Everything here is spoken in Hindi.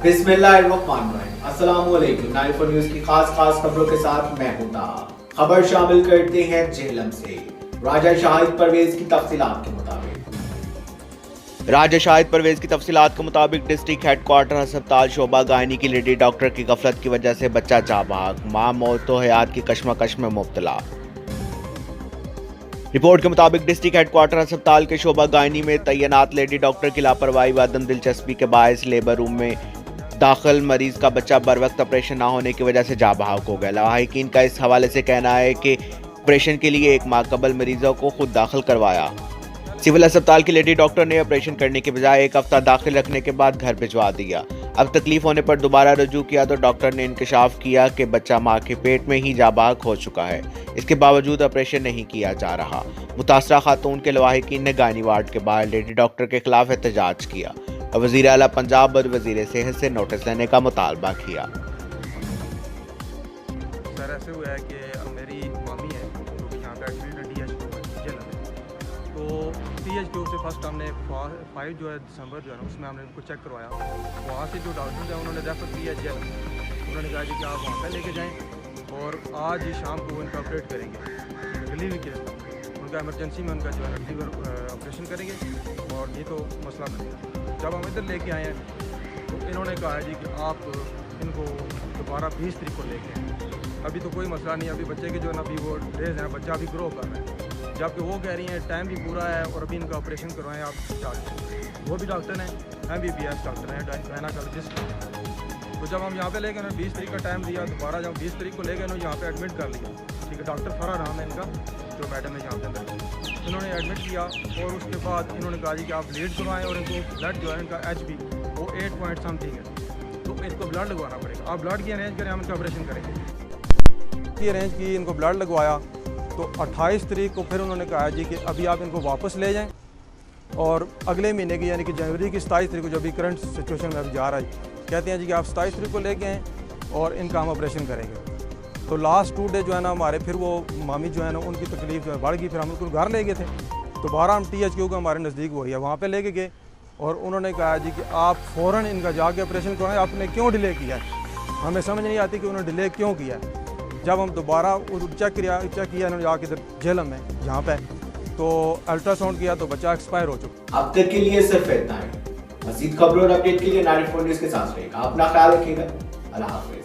बिस्मिल्लाहिर्रहमानिर्रहीम। अस्सलामुअलैकुम। 94 न्यूज़ की खास खबरों के साथ मैं हूं ताहा। खबर शामिल करते हैं झेलम से। राजा शाहिद परवेज की तफसीलात के मुताबिक डिस्ट्रिक्ट हेडक्वार्टर अस्पताल शोभा गायनी की लेडी डॉक्टर की गफलत की वजह से बच्चा जाँ बहक, मां मौत व हयात की कशमकश में मुब्तला। रिपोर्ट के मुताबिक डिस्ट्रिक्ट हेडक्वार्टर अस्पताल के शोभा गायनी में तैनात लेडी डॉक्टर की लापरवाही व अदम दिलचस्पी के बायस लेबर रूम में दाखिल मरीज का बच्चा बर वक्त ऑपरेशन न होने की वजह से जाँ बहक हो गया। लाहिकीन का इस हवाले से कहना है कि ऑपरेशन के लिए एक माह कबल मरीजों को खुद दाखिल करवाया। सिविल अस्पताल की लेडी डॉक्टर ने ऑपरेशन करने के बजाय एक हफ्ता दाखिल रखने के बाद घर भिजवा दिया। अब तकलीफ होने पर दोबारा रजू किया तो डॉक्टर ने इंकशाफ किया कि बच्चा मां के पेट में ही जाँ बहक हो चुका है। इसके बावजूद ऑपरेशन नहीं किया जा रहा। मुतासरा खातून के लवाहिकीन ने गायनी वार्ड के बाहर लेडी डॉक्टर के खिलाफ एहतजाज किया और वज़ीर आला पंजाब और वज़ीर सेहत से नोटिस लेने का मुतालबा किया। सर ऐसे हुआ है कि मेरी मामी है जो कि यहाँ पे एडमिट है तो THQ से फर्स्ट हमने 5 जो है दिसंबर जो है ना उसमें हमने उनको चेक करवाया। वहाँ से जो डॉक्टर हैं उन्होंने रेफर किया जेल। उन्होंने कहा कि आप वहाँ पे लेके जाएं और आज ही शाम को इनका ऑपरेट करेंगे डिलीवरी के। उनका इमरजेंसी में उनका जो है लीवर ऑपरेशन करेंगे और ये तो मसला बनेगा। जब हम इधर लेके आए हैं तो इन्होंने कहा है जी कि आप इनको दोबारा 20 तारीख को लेके आएँ। अभी तो कोई मसला नहीं, अभी बच्चे के जो है ना अभी वो डेज हैं, बच्चा अभी ग्रो कर रहा है। जबकि वो कह रही हैं टाइम भी पूरा है और अभी इनका ऑपरेशन करवाएं आप डॉक्टर। वो भी डॉक्टर हैं, MBBS डॉक्टर हैं, गायनेकोलॉजिस्ट। तो जब हम यहाँ पे ले गए 20 तारीख का टाइम दिया, दोबारा जब 20 तारीख को ले गए इन्होंने यहाँ पे एडमिट कर लिया। ठीक है, डॉक्टर फरा नाम है इनका जो मैडम है यहाँ पे अंदर। इन्होंने एडमिट किया और उसके बाद इन्होंने कहा जी कि आप ब्लड करवाएँ और इनको ब्लड जो है इनका HB वो 8 पॉइंट समथिंग है तो इसको ब्लड लगवाना पड़ेगा। आप ब्लड की अरेंज करें, हम इनका ऑपरेशन करेंगे। अरेंज की, इनको ब्लड लगवाया तो 28 तारीख को फिर उन्होंने कहा जी कि अभी आप इनको वापस ले जाएं और अगले महीने की यानी कि जनवरी की 27 तारीख को जो भी करंट सिचुएशन में अभी जा रहा है कहते हैं जी कि आप 27 तारीख को लेके आएँ और इनका हम ऑपरेशन करेंगे। तो लास्ट 2 डे जो है ना हमारे फिर वो मामी जो है ना उनकी तकलीफ जो है बढ़ गई। फिर हम उनको घर ले गए थे तो 12 हम THQ को हमारे नज़दीक हुई है वहाँ पर लेके गए और उन्होंने कहा जी कि आप फ़ौरन इनका जाके ऑपरेशन करवाएं। आपने क्यों डिले किया है, हमें समझ नहीं आती कि उन्होंने डिले क्यों किया है। जब हम दोबारा चेक किया इन्होंने जाके इधर झेलम में यहाँ पे तो अल्ट्रासाउंड किया तो बच्चा एक्सपायर हो चुका। अब तक के लिए सिर्फ इतना ही। मज़ीद खबरों और अपडेट के लिए 94 न्यूज़ के साथ रहेगा। अपना ख्याल रखिएगा। अल्लाह हाफ़िज़।